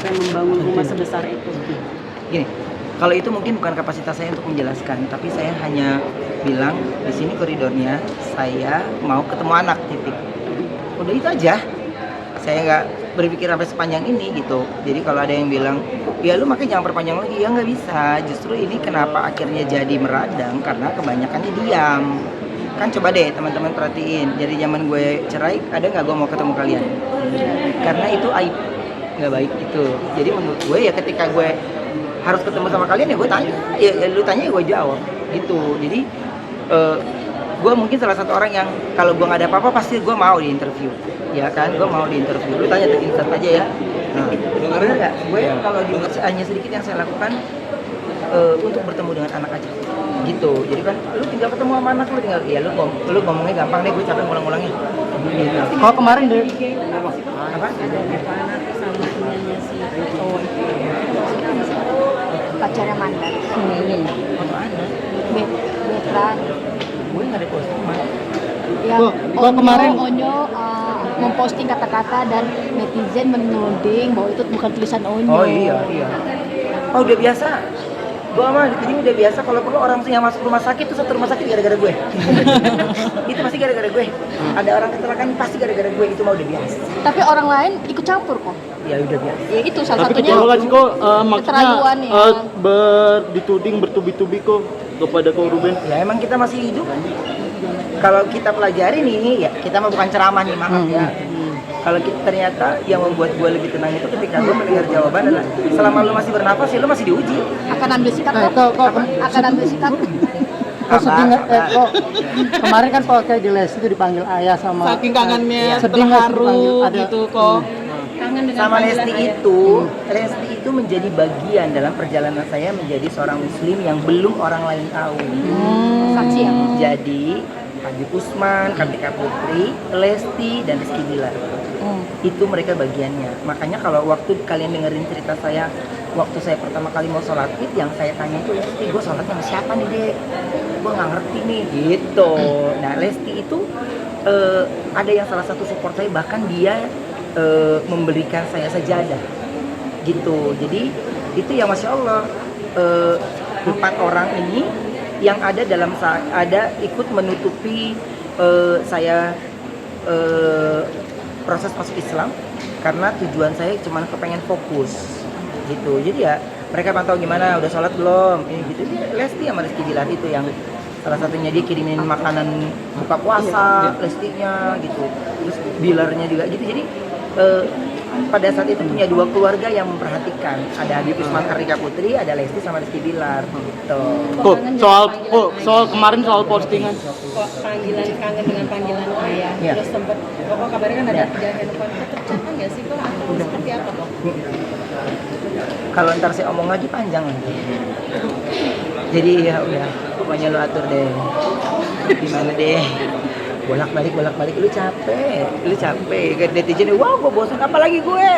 sampai membangun rumah sebesar itu? Gini, kalau itu mungkin bukan kapasitas saya untuk menjelaskan, tapi saya hanya bilang di sini koridornya saya mau ketemu anak, titik. Udah itu aja. Saya nggak berpikir sampai sepanjang ini gitu. Jadi kalau ada yang bilang, ya lu makanya jangan perpanjang lagi, ya nggak bisa. Justru ini kenapa akhirnya jadi meradang karena kebanyakannya diam. Kan coba deh teman-teman perhatiin, dari zaman gue cerai ada nggak gue mau ketemu kalian? Karena itu aib, nggak baik itu. Jadi menurut gue ya ketika gue harus ketemu sama kalian ya gue tanya, ya lu tanya ya gue jawab gitu. Jadi gue mungkin salah satu orang yang kalau gue nggak ada apa-apa pasti gue mau di interview, ya kan? Gue mau di interview. Lu tanya ke Insert aja ya. Nah, bener nggak? Gue kalau di hanya sedikit yang saya lakukan untuk bertemu dengan anak aja gitu. Jadi kan lu tinggal ketemu sama anak lu tinggal ya lu ngomongnya gampang deh, gue capek ngulang-ulangnya gitu. Kalau kemarin deh Apa? Ada Nirvana sama penyanyi si cowok itu. Pacarnya Mandar. Foto ada Betran. gue nggak ada posting mah. Yang Gua kemarin Onyo memposting kata-kata dan netizen menuding bahwa itu bukan tulisan Onyo. Oh iya. Oh udah biasa. Gue mah di sini udah biasa kalau perlu orang yang masuk rumah sakit tuh satu rumah sakit gara-gara gue. Itu pasti gara-gara gue. Ada orang kecelakaan pasti gara-gara gue, itu mah udah biasa. Tapi orang lain ikut campur kok. Ya udah biasa. Ya itu salah tapi satunya. kecewa gak sih kok maksudnya keterlaluan ya. dituding bertubi-tubi kok kepada kau Ruben? Ya emang kita masih hidup. Kalau kita pelajari nih, ya kita mah bukan ceramah nih, maaf ya. Kalau ternyata yang membuat gue lebih tenang itu ketika gue mendengar jawaban adalah selama lu masih bernafas ya lu masih diuji. Akan ambil sikap Nah, kok. kok Akan ambil sikap. kok sedih nggak? Kok kemarin kan kalau kayak di les itu dipanggil ayah sama Saking kangennya, sedih nggak sih dipanggil terharu ada gitu kok. Kangen dengan Sama panggilan Lesti ayah. Lesti itu menjadi bagian dalam perjalanan saya menjadi seorang muslim yang belum orang lain tahu. Saksi ya. Jadi Haji Usman, Kartika Putri, Lesti, dan Rizky Bilar. Itu mereka bagiannya. Makanya kalau waktu kalian dengerin cerita saya waktu saya pertama kali mau sholat id, yang saya tanya itu Lesti, gue sholatnya sama siapa nih dek? Gue nggak ngerti nih gitu. Nah Lesti itu ada yang salah satu support saya, bahkan dia memberikan saya sajadah gitu. Jadi itu yang masya Allah 4 orang ini yang ada ikut menutupi saya proses masuk Islam karena tujuan saya cuma kepengen fokus gitu. Jadi ya mereka pantau gimana udah sholat belum ini gitu. Lesti sama Rizky Bilar itu yang salah satunya dia kirimin makanan buka puasa, Lestinya gitu, terus Bilarnya juga gitu. Jadi pada saat itu punya 2 keluarga yang memperhatikan, ada Habib Usman Kartika Putri, ada Lesti sama Rizky Bilar gitu. kok soal kemarin soal postingan Kok kangen dengan panggilan ayah. Iya. Terus sempat pokok kabarnya kan ada 3 handphone. Ketercapkan nggak sih kok atau seperti apa kok? Kalau ntar saya omong lagi panjang lagi. Jadi ya udah, pokoknya lu atur deh. Gimana deh? Bolak-balik lu capek. Kayak netizen, wah gue bosan, apa lagi gue?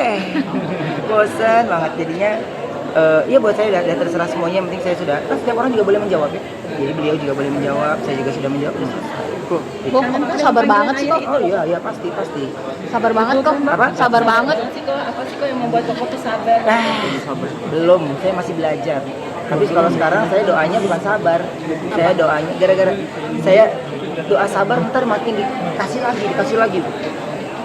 Bosan banget jadinya. Ya buat saya udah terserah semuanya, yang penting saya sudah. Kan setiap orang juga boleh menjawab ya. Jadi beliau juga boleh menjawab, saya juga sudah menjawab. Kok sabar banget sih kok. Oh iya pasti. Sabar banget kok. Apa? Sabar banget. Apa sih kok yang membuat kok tuh sabar? Belum, saya masih belajar. Tapi kalau sekarang saya doanya bukan sabar. Saya doanya gara-gara saya doa sabar ntar makin dikasih lagi.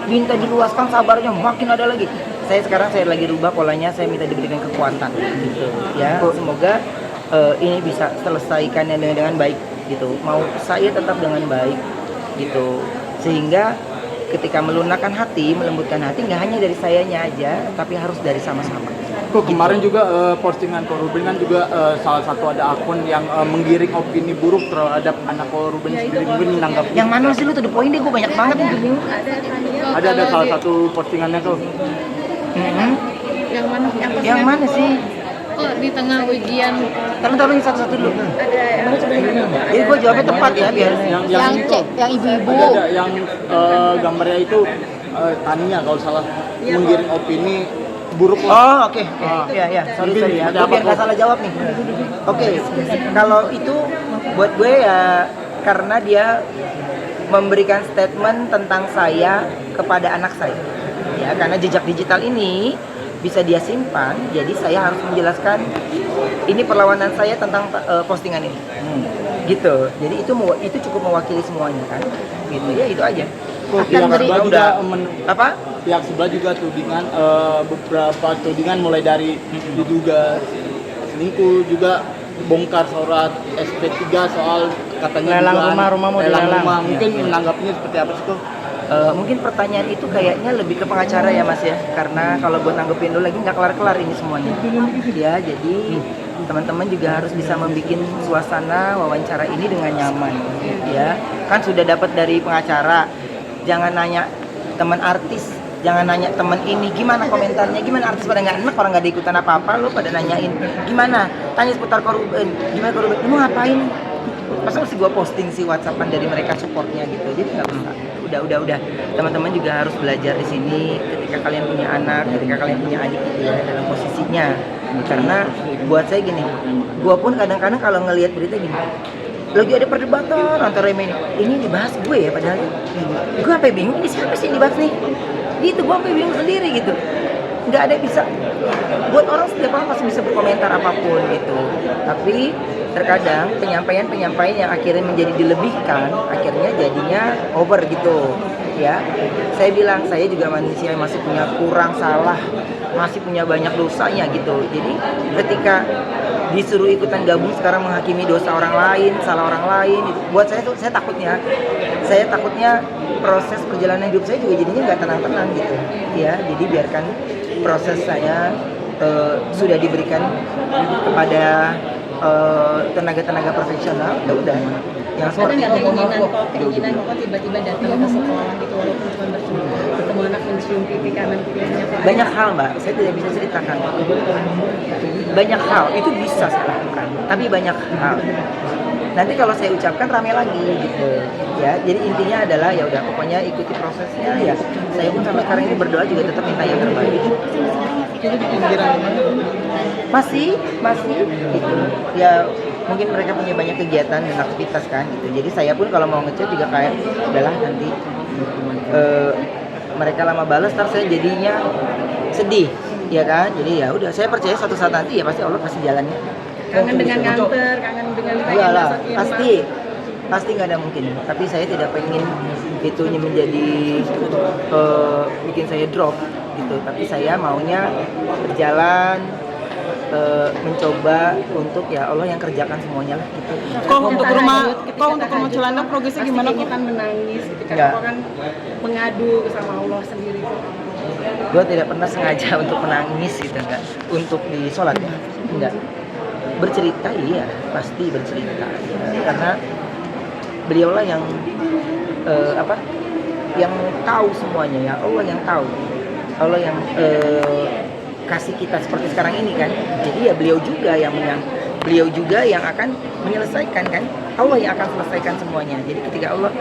Minta diluaskan sabarnya makin ada lagi. Saya lagi rubah polanya, saya minta diberikan kekuatan gitu. Ya, semoga ini bisa selesaikannya dengan baik gitu. Mau saya tetap dengan baik gitu. Sehingga ketika melunakkan hati, melembutkan hati nggak hanya dari sayanya aja, tapi harus dari sama-sama. kok kemarin juga postingan kok Ruben kan juga salah satu ada akun yang menggiring opini buruk terhadap anak kok Ruben sendiri. Mungkin menanggapi Yang mana sih lu tuh the point deh, gue banyak banget nih bingung. ada salah satu postingannya kok Yang mana? Yang mana sih? Kok di tengah ujian Tolong satu-satu dulu. Jadi gue jawabnya tepat ya biar. Yang ibu-ibu. ada yang gambarnya itu Tania kalau salah menggiring opini buruk lah. Oh oke. Ya. Sorry ya. Gue biar nggak salah jawab nih. Oke. Kalau itu buat gue ya karena dia memberikan statement tentang saya kepada anak saya. Ya karena jejak digital ini bisa dia simpan. Jadi saya harus menjelaskan ini perlawanan saya tentang postingan ini. Gitu. Jadi itu cukup mewakili semuanya kan. Gitu ya, itu aja. Pihak sebelah juga Apa? pihak sebelah juga tudingan beberapa tudingan mulai dari diduga selingkuh, juga bongkar surat SP3 soal katanya Lelang rumah mau lelang dilelang. rumah. Mungkin menanggapinya seperti apa sih tuh? Mungkin pertanyaan itu kayaknya lebih ke pengacara ya Mas ya, karena kalau buat nanggepin dulu lagi nggak kelar-kelar ini semuanya ya. Jadi teman-teman juga harus bisa membuat suasana wawancara ini dengan nyaman ya. Kan sudah dapat dari pengacara, jangan nanya teman artis, jangan nanya temen ini gimana komentarnya, gimana artis pada nggak enak, orang nggak ada ikutan apa-apa, lo pada nanyain gimana, tanya seputar korban, gimana korban, lu ngapain? Masa mesti gue posting si WhatsAppan dari mereka supportnya gitu, jadi nggak bisa. Udah. Teman-teman juga harus belajar di sini ketika kalian punya anak, ketika kalian punya adik gitu ya, dalam posisinya. Karena buat saya gini, gue pun kadang-kadang kalau ngelihat berita gini, lagi ada perdebatan antara ini dibahas gue ya, padahal gue sampai bingung ini siapa sih yang dibahas nih, gitu gue sampai bingung sendiri gitu. Nggak ada bisa, buat orang setiap orang pasti bisa berkomentar apapun gitu, tapi terkadang penyampaian yang akhirnya menjadi dilebihkan, akhirnya jadinya over gitu ya. Saya bilang saya juga manusia yang masih punya kurang salah, masih punya banyak dosanya gitu. Jadi ketika disuruh ikutan gabung sekarang menghakimi dosa orang lain, salah orang lain, buat saya tuh saya takutnya proses perjalanan hidup saya juga jadinya nggak tenang-tenang gitu ya. Jadi biarkan proses saya sudah diberikan kepada tenaga-tenaga profesional, ya udah yang Ada seperti nggak itu. keinginan kok tiba-tiba datang ke sekolah gitu walaupun cuma bertemu anak mencium pipi kanan kirinya Pak? Banyak hal Mbak, saya tidak bisa ceritakan. Banyak hal itu bisa saya lakukan, tapi banyak hal nanti kalau saya ucapkan rame lagi gitu ya. Jadi intinya adalah ya udah pokoknya ikuti prosesnya ya. Saya pun sampai sekarang ini berdoa juga tetap minta yang terbaik. Masih gitu ya, mungkin mereka punya banyak kegiatan dan aktivitas kan gitu. Jadi saya pun kalau mau ngechat juga kayak udahlah nanti mereka lama balas, ntar saya jadinya sedih ya kan. Jadi ya udah, saya percaya suatu saat nanti ya pasti Allah kasih jalannya. Kangen dengan nganter, kangen dengan Iyalah, pasti nggak ada mungkin. Tapi saya tidak pengen itu menjadi bikin saya drop gitu. Tapi saya maunya berjalan, mencoba untuk ya Allah yang kerjakan semuanya lah gitu. Kok untuk rumah Cilandak progresnya gimana kok? Kan menangis ketika Enggak. kan mengadu sama Allah sendiri. Gue tidak pernah sengaja untuk menangis gitu, enggak. Untuk di sholat ya, enggak. Bercerita iya, pasti bercerita ya. Karena beliaulah yang yang tahu semuanya ya, Allah yang tahu, Allah yang kasih kita seperti sekarang ini kan. Jadi ya beliau juga yang akan menyelesaikan kan, Allah yang akan selesaikan semuanya. Jadi ketika Allah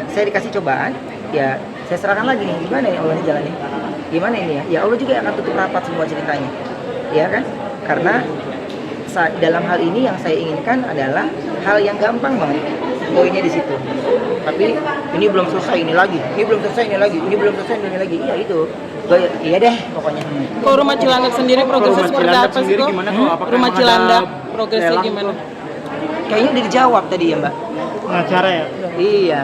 saya dikasih cobaan ya, saya serahkan lagi nih, gimana ya Allah jalannya, gimana ini ya Allah juga yang akan tutup rapat semua ceritanya ya kan. Karena dalam hal ini yang saya inginkan adalah hal yang gampang banget, poinnya di situ. Tapi ini belum selesai, ini lagi, ini belum selesai, ini lagi, ini belum selesai, ini lagi. Iya itu, iya deh pokoknya. Kok rumah Cilandak sendiri progresnya seperti apa sih kok? Rumah Cilandak progresnya gimana? Kayaknya udah dijawab tadi ya Mbak. Pengacara ya? Iya.